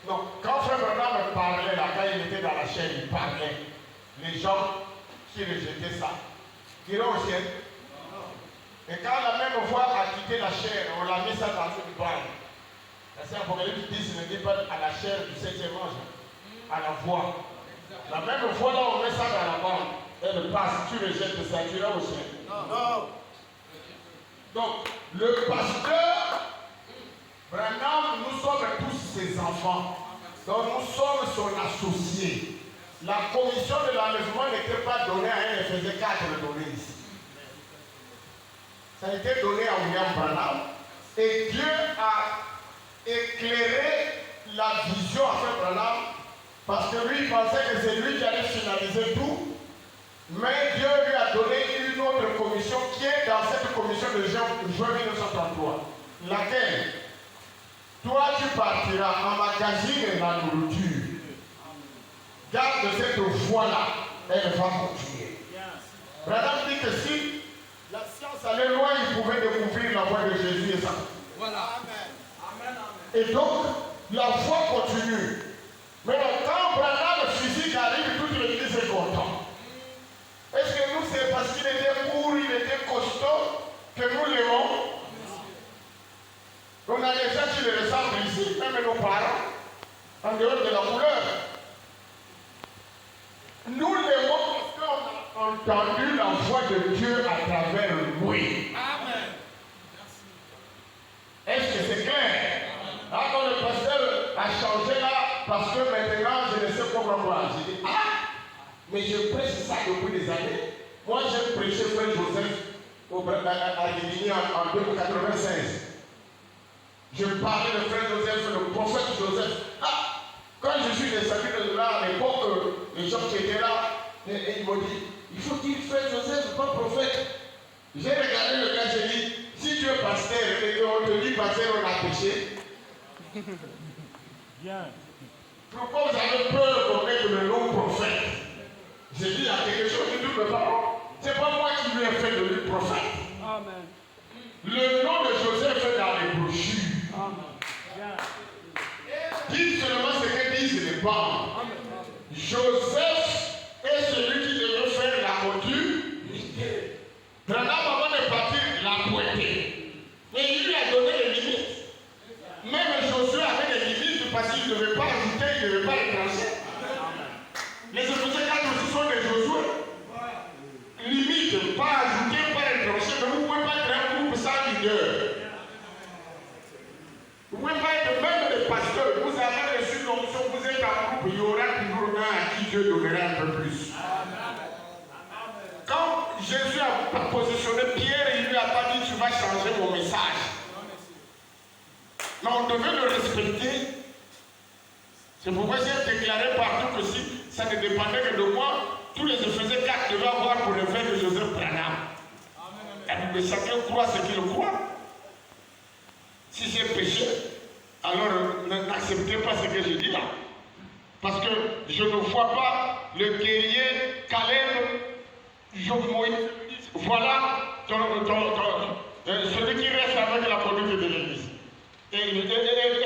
non, quand Frère Branham parlait là, quand il était dans la chair, il parlait. Les gens qui rejetaient ça, iront au ciel. Et quand la même voix a quitté la chair, on l'a mis ça dans une banque. C'est Apocalypse 10, ne dit pas à la chair du 7e ange, à la voix. La même voix là, on met ça dans la banque. Elle passe, tu rejettes ça, tu iras au ciel. Non. Donc, le pasteur Branham, nous sommes tous ses enfants. Donc, nous sommes son associé. La commission de l'enlèvement n'était pas donnée à un Éphésiens 4 donné ici. Ça a été donné à William Branham. Et Dieu a éclairé la vision à Frère Branham parce que lui, il pensait que c'est lui qui allait finaliser tout. Mais Dieu lui a donné une autre commission qui est dans cette commission de juin 1933. Laquelle? Toi, tu partiras, emmagasine la nourriture. Garde cette voie-là, elle va continuer. Branham dit que si la science allait loin, il pouvait découvrir la voie de Jésus et ça. Voilà. Amen. Et donc, la voie continue. Mais quand Branham physique arrive, toute l'église est contente. Est-ce que nous, c'est parce qu'il était court, il était costaud, que nous l'aimons? On a des gens qui le ressemblent ici, même nos parents, en dehors de la couleur. Nous l'aimons parce qu'on a entendu la voix de Dieu à travers lui. Amen. Est-ce que c'est clair? Là, quand le pasteur a changé là, parce que maintenant, je ne sais pas pourquoi. J'ai dit, mais je prêche ça depuis des années. Moi, j'ai prêché Frère Joseph à Guinée en 1996. Je parlais de Frère Joseph, le prophète Joseph. Quand je suis descendu de là, à l'époque, les gens qui étaient là, ils m'ont dit, il faut qu'il fasse Joseph, pas prophète. J'ai regardé le gars, j'ai dit, si tu es pasteur et qu'on te dit pasteur, on a péché. Bien. Pourquoi vous avez peur qu'on mette le nom prophète? J'ai dit, il y a quelque chose qui double pas. C'est pas moi qui lui ai fait de lui prophète. Amen. Le nom de Joseph est dans les brochures. Amen. Dites seulement ce que disent les parents. Joseph il ne devait pas ajouter, il ne devait pas retrancher. Les Éphésiens 4 aussi sont des Josué. Limite, pas ajouter, pas retrancher, mais vous ne pouvez pas être un groupe sans leader. Vous ne pouvez pas être même des pasteurs. Vous avez reçu l'onction, vous êtes en groupe, il y aura toujours un à qui Dieu donnera un peu plus. Quand Jésus a positionné Pierre, il ne lui a pas dit tu vas changer mon message. Mais on devait le respecter. C'est pourquoi j'ai déclaré partout que si ça ne dépendait que de moi, tous les Éphésiens 4 devaient avoir pour effet de Joseph Branham. Mais chacun croit ce qu'il croit. Si j'ai péché, alors n'acceptez pas ce que je dis là. Parce que je ne vois pas le guerrier Caleb. Voilà celui qui reste avec la conduite de l'église. Et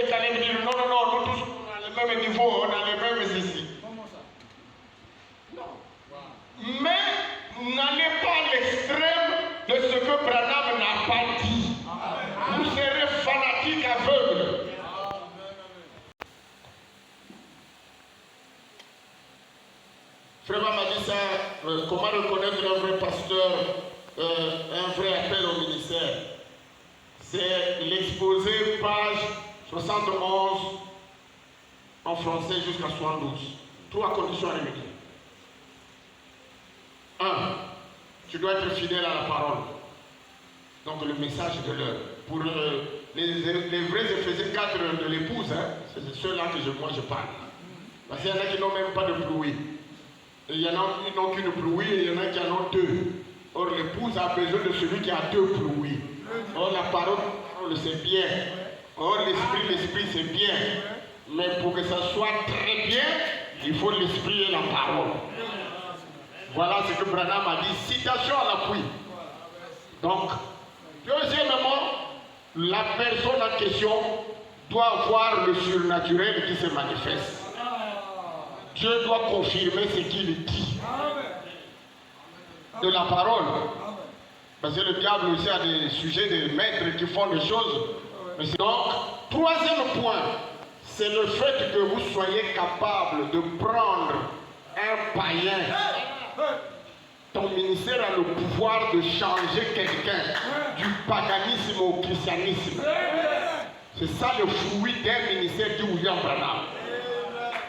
Caleb dit non, nous tous on a le même niveau, on a les mêmes ceci. Non. Mais n'allez pas à l'extrême de ce que Branham n'a pas dit. Vous serez fanatique aveugle. Frère m'a dit ça, comment reconnaître un vrai pasteur, un vrai appel au ministère. C'est l'exposé page 71 en français jusqu'à 72. 3 conditions à réunir. 1. Tu dois être fidèle à la parole. Donc le message de l'heure. Pour les vrais Éphésiens 4 de l'épouse, hein, c'est ceux-là que moi je parle. Parce qu'il y en a qui n'ont même pas de bruit. Et il y en a qui n'ont qu'une pluie et il y en a qui en ont 2. Or, l'épouse a besoin de celui qui a 2 pluies. Or, la parole, c'est bien. Or, l'esprit, c'est bien. Mais pour que ça soit très bien, il faut l'esprit et la parole. Voilà ce que Branham a dit. Citation à l'appui. Donc, deuxièmement, la personne en question doit voir le surnaturel qui se manifeste. Dieu doit confirmer ce qu'il dit de la parole. Parce que le diable aussi a des sujets, des maîtres qui font des choses. Donc, troisième point, c'est le fait que vous soyez capable de prendre un païen. Ton ministère a le pouvoir de changer quelqu'un du paganisme au christianisme. C'est ça le fruit d'un ministère dit William Branham.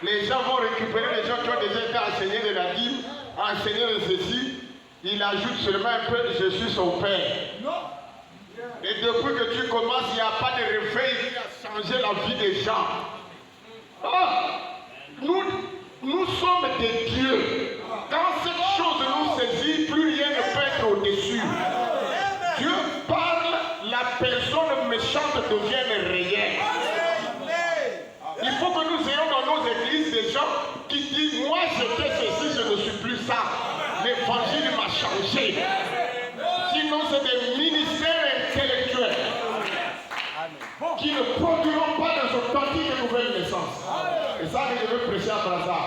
Les gens vont récupérer les gens qui ont déjà été enseignés de la Bible, enseignés de ceci. Il ajoute seulement un peu, je suis son père. Et depuis que tu commences, il n'y a pas de réveil qui a changé la vie des gens. Oh, nous sommes des dieux. Quand cette chose nous saisit, plus rien ne peut être au-dessus. Dieu parle, la personne méchante devient réelle. Il faut que nous ayons dans nos églises des gens qui disent moi j'étais ceci, je ne suis plus ça. L'évangile m'a changé. Sinon c'est des ministères intellectuels qui ne produiront pas de authentique nouvelle naissance. Et ça que je veux prêcher à Brazza.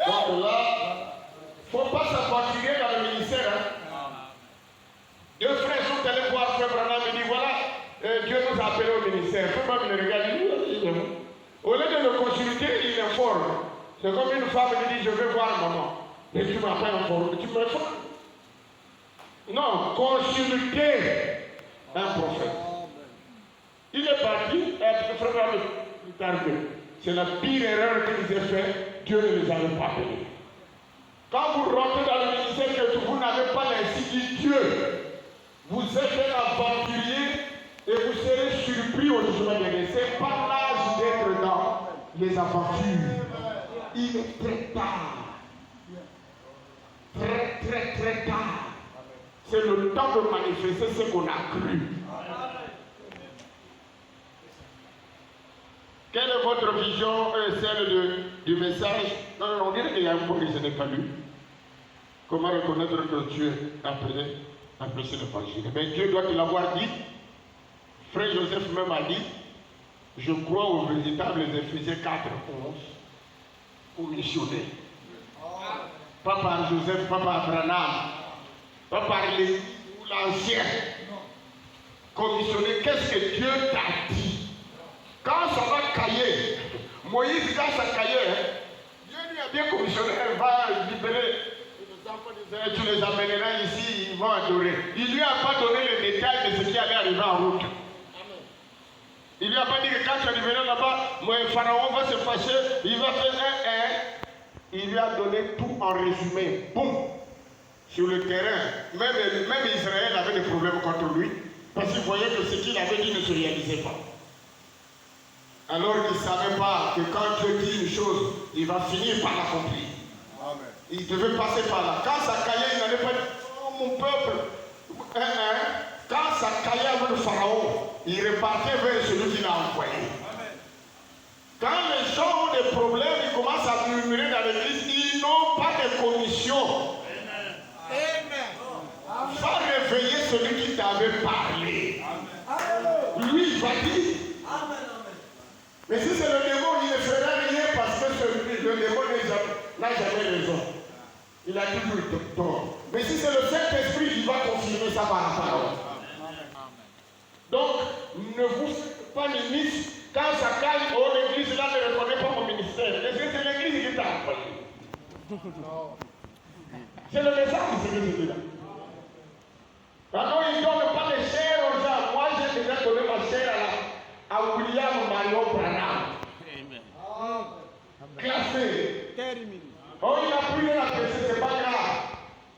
Donc là, il ne faut pas s'aventurer dans le ministère. Deux frères sont allés voir Frère Branham et dit voilà. Dieu nous a appelés au ministère. Tout le monde le regarde. Au lieu de le consulter, il informe. C'est comme une femme qui dit je veux voir maman. Mais tu ne m'as pas informé. Tu me informes. Non, consulter un prophète. Il est parti, c'est la pire erreur qu'ils aient fait. Dieu ne les avait pas appelés. Quand vous rentrez dans le ministère que vous n'avez pas l'insigne Dieu, vous êtes un aventurier. Et vous serez surpris au jugement dernier. Ce n'est pas l'âge d'être dans les aventures. Il est très tard. Très tard. C'est le temps de manifester ce qu'on a cru. Quelle est votre vision, celle du message? Non, on dirait qu'il y a un point que je n'ai pas lu. Comment reconnaître que Dieu a apprécié l'évangile? Mais Dieu doit te l'avoir dit. Frère Joseph même a dit, je crois aux véritables Éphésiens 4, 11, pour missionner. Pas par Joseph, pas par Branham, pas par l'ancien. Commissionner, qu'est-ce que Dieu t'a dit? Quand caillait. Moïse, quand ça caillait, Dieu lui a bien commissionné, elle va libérer les enfants d'Israël, tu les amèneras ici, ils vont adorer. Il ne lui a pas donné les détails de ce qui allait arriver en route. Il ne lui a pas dit que quand tu arriveras là-bas, le pharaon va se fâcher, il va faire un. Il lui a donné tout en résumé. Boum! Sur le terrain, même Israël avait des problèmes contre lui, parce qu'il voyait que ce qu'il avait dit ne se réalisait pas. Alors il ne savait pas que quand Dieu dit une chose, il va finir par l'accomplir. Il devait passer par là. Quand ça caillait, il n'allait pas dire, oh mon peuple, quand ça caillait avec le pharaon, il repartait vers celui qui l'a envoyé. Quand les gens ont des problèmes, ils commencent à murmurer dans l'église, ils n'ont pas de commission. Va réveiller celui qui t'avait parlé. Lui, il va dire. Mais si c'est le démon, il ne fera rien parce que le démon n'a jamais raison. Il a toujours eu tort. Mais si c'est le Saint-Esprit, il va confirmer ça par la parole. Donc, ne vous faites pas ministre. Quand ça calme, oh, l'église là ne reconnaît pas mon ministère. Est-ce que c'est l'église qui t'a envoyé? C'est le message de ce que je dis là. Maintenant, ils ne donnent pas de chair aux gens. Moi, j'ai déjà donné ma chair à William Marion Branham. Classé. Oh, il a pris la PC, c'est pas grave.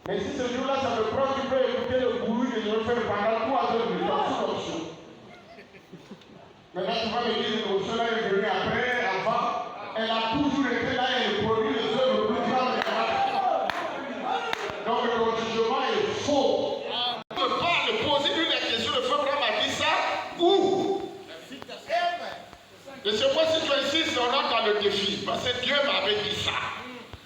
Mais si ce jour-là, ça me prend, tu peux écouter le bruit que je vais faire pendant 3 heures de temps sous l'option. Maintenant, tu vas me dire que l'option là est venue après, avant. Elle a toujours été là et elle produit les œuvres le plus grandes. Donc, le jugement est faux. On ne peut pas poser une question, le frère Abraham a dit ça, où? Je ne sais pas si tu insistes, on entre dans le défi, parce que Dieu m'avait dit ça.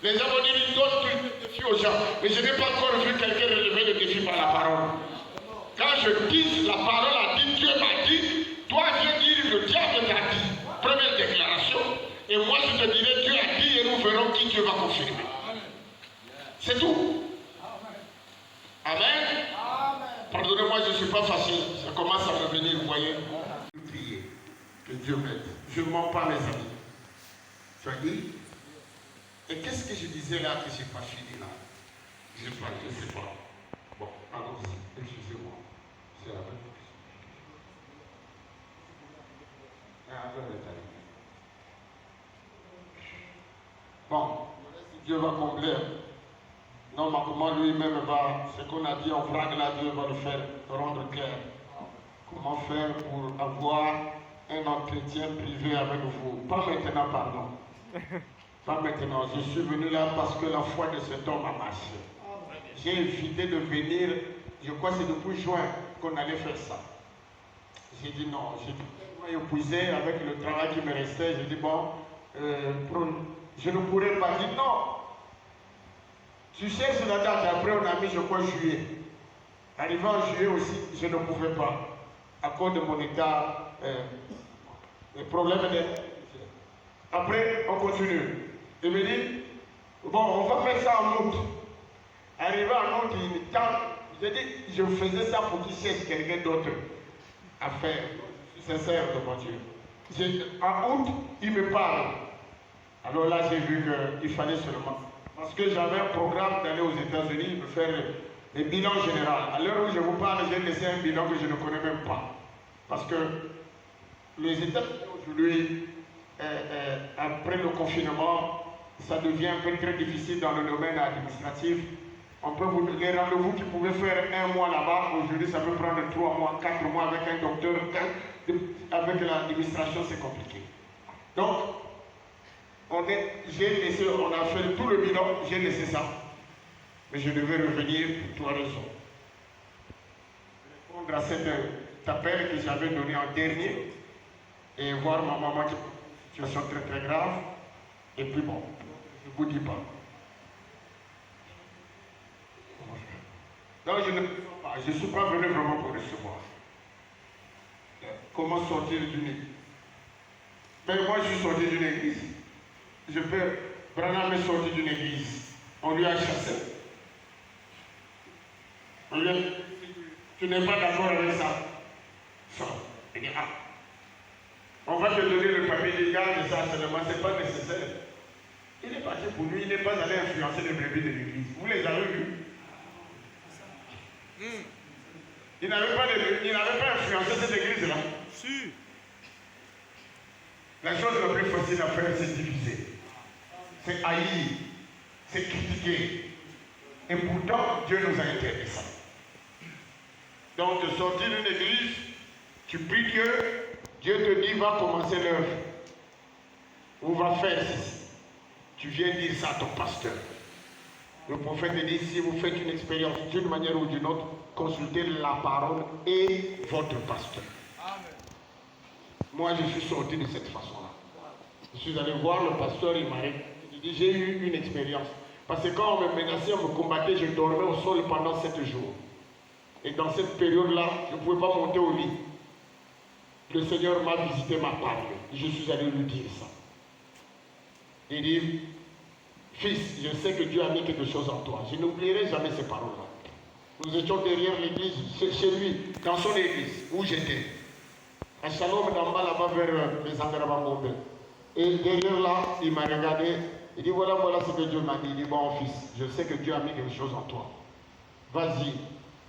Les gens vont dire, ils donnent tout le défi aux gens, mais je n'ai pas encore vu quelqu'un relever le défi par la parole. Quand je dis, la parole a dit, Dieu m'a dit, toi viens dire, le diable t'a dit. Première déclaration, et moi je te dirai, Dieu a dit, et nous verrons qui Dieu va confirmer. C'est tout. Amen. Pardonnez-moi, je ne suis pas facile. Ça commence à revenir, vous voyez. Prier. Que Dieu m'aide. Je ne mens pas, mes amis. Tu as dit? Et qu'est-ce que je disais là que je n'ai pas fini là? Je ne sais pas. Bon, allons-y. Excusez-moi. C'est la même chose. Bon, Dieu va combler. Normalement, lui-même va, ce qu'on a dit en vrague là, Dieu va le faire rendre clair. Comment faire pour avoir un entretien privé avec vous? Pas maintenant, pardon. Pas maintenant. Je suis venu là parce que la foi de cet homme a marché. J'ai évité de venir, je crois que c'est depuis juin qu'on allait faire ça. J'ai dit non, j'ai tellement épuisé avec le travail qui me restait. J'ai dit bon, je ne pourrais pas dire non. Tu cherches la date, après on a mis, je crois, juillet. Arrivé en juillet aussi, je ne pouvais pas. À cause de mon état, les problèmes de... Après, on continue. Il me dit, bon, on va faire ça en août. Arrivé en août, il me tente. J'ai dit, je faisais ça pour qu'il cherche quelqu'un d'autre à faire. Je suis sincère devant Dieu. En août, il me parle. Alors là, j'ai vu qu'il fallait seulement. Parce que j'avais un programme d'aller aux États-Unis, de faire des bilans généraux. À l'heure où je vous parle, j'ai laissé un bilan que je ne connais même pas. Parce que les États-Unis aujourd'hui, après le confinement, ça devient un peu très difficile dans le domaine administratif. On peut vous les rendez-vous qui pouvaient faire 1 mois là-bas, aujourd'hui ça peut prendre 3 mois, 4 mois avec un docteur. Avec l'administration, c'est compliqué. Donc, on a fait tout le bilan, j'ai laissé ça. Mais je devais revenir pour 3 raisons. Répondre à cet appel que j'avais donné en dernier et voir ma maman qui est en situation très très grave. Et puis bon, je ne vous dis pas. Donc je ne suis pas venu vraiment pour recevoir. Comment sortir d'une église? Mais moi je suis sorti d'une église. Branham est sorti d'une église. On lui a chassé. On lui a dit, tu n'es pas d'accord avec ça. Ça. Il dit, ah. On va te donner le papier de garde, ça seulement, ce n'est pas nécessaire. Il est parti pour lui, il n'est pas allé influencer les brebis de l'église. Vous les avez vus? Il n'avait pas influencé cette église-là. Si. La chose la plus facile à faire, c'est diviser. C'est haïr. C'est critiquer. Et pourtant, Dieu nous a interdit ça. Donc, de sortir d'une église, tu pries Dieu, Dieu te dit, va commencer l'œuvre. Ou va faire ceci. Tu viens dire ça à ton pasteur. Le prophète dit, si vous faites une expérience d'une manière ou d'une autre, consultez la parole et votre pasteur. Amen. Moi, je suis sorti de cette façon-là. Je suis allé voir le pasteur, il m'a dit, j'ai eu une expérience. Parce que quand on me menaçait, on me combattait, je dormais au sol pendant 7 jours. Et dans cette période-là, je ne pouvais pas monter au lit. Le Seigneur m'a visité, m'a parlé. Je suis allé lui dire ça. Il dit, fils, je sais que Dieu a mis quelque chose en toi. Je n'oublierai jamais ces paroles-là. Nous étions derrière l'église, chez lui, dans son église, où j'étais. À Shalom, d'en bas, là-bas, vers les Andrabamobé. Et derrière là, il m'a regardé. Il dit, voilà ce que Dieu m'a dit. Il dit, bon, fils, je sais que Dieu a mis quelque chose en toi. Vas-y.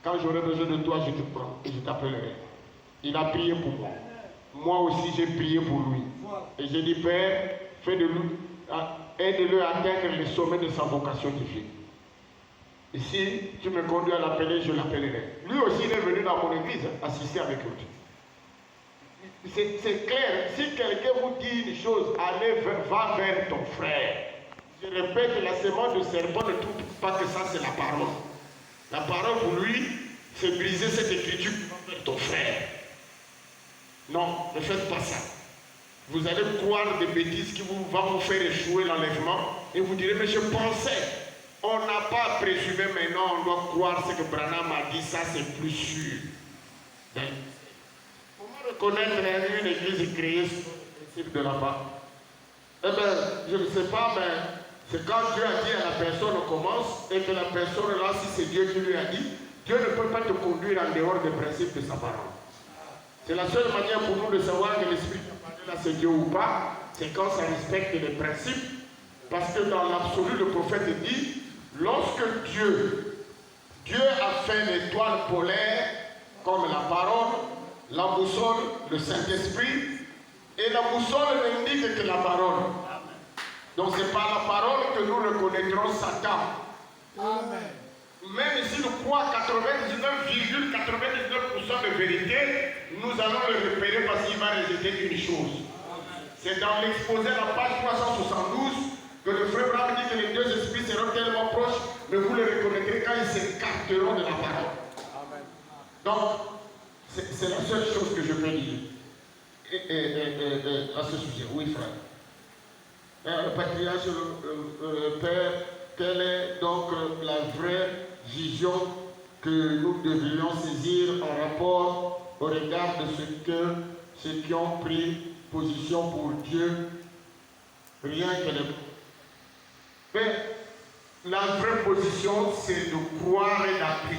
Quand j'aurai besoin de toi, je te prends et je t'appellerai. Il a prié pour moi. Moi aussi, j'ai prié pour lui. Et j'ai dit, Père, fais de lui, aide-le à atteindre les sommets de sa vocation divine. Et si tu me conduis à l'appeler, je l'appellerai. Lui aussi, il est venu dans mon église assister avec eux. C'est clair. Si quelqu'un vous dit une chose, allez, va vers ton frère. Je répète, la semence de serpent ne trouve pas que ça, c'est la parole. La parole pour lui, c'est briser cette écriture vers ton frère. Non, ne faites pas ça. Vous allez croire des bêtises qui vont vous faire échouer l'enlèvement et vous direz, mais je pensais, on n'a pas présumé, maintenant on doit croire ce que Branham a dit, ça c'est plus sûr. Comment reconnaître une église créée sur le principe de là-bas? Eh bien, je ne sais pas, mais c'est quand Dieu a dit à la personne on commence et que la personne là, si c'est Dieu qui lui a dit, Dieu ne peut pas te conduire en dehors des principes de sa parole. C'est la seule manière pour nous de savoir que l'Esprit qui a parlé là c'est Dieu ou pas, c'est quand ça respecte les principes. Parce que dans l'absolu, le prophète dit, lorsque Dieu a fait l'étoile polaire comme la parole, la boussole, le Saint-Esprit, et la boussole n'indique que la parole. Donc c'est par la parole que nous reconnaîtrons Satan. Amen. Même si nous croyons 99,99% de vérité, nous allons le repérer parce qu'il va rejeter une chose. C'est dans l'exposé à la page 372 que le frère Branham dit que les deux esprits seront tellement proches, mais vous les reconnaîtrez quand ils s'écarteront de la parole. Amen. Donc, c'est la seule chose que je peux dire à ce sujet. Oui, frère. Le patriarche, le père, quelle est donc la vraie vision que nous devrions saisir en rapport au regard de ceux qui ont pris position pour Dieu, rien que les... Mais la vraie position, c'est de croire et d'appliquer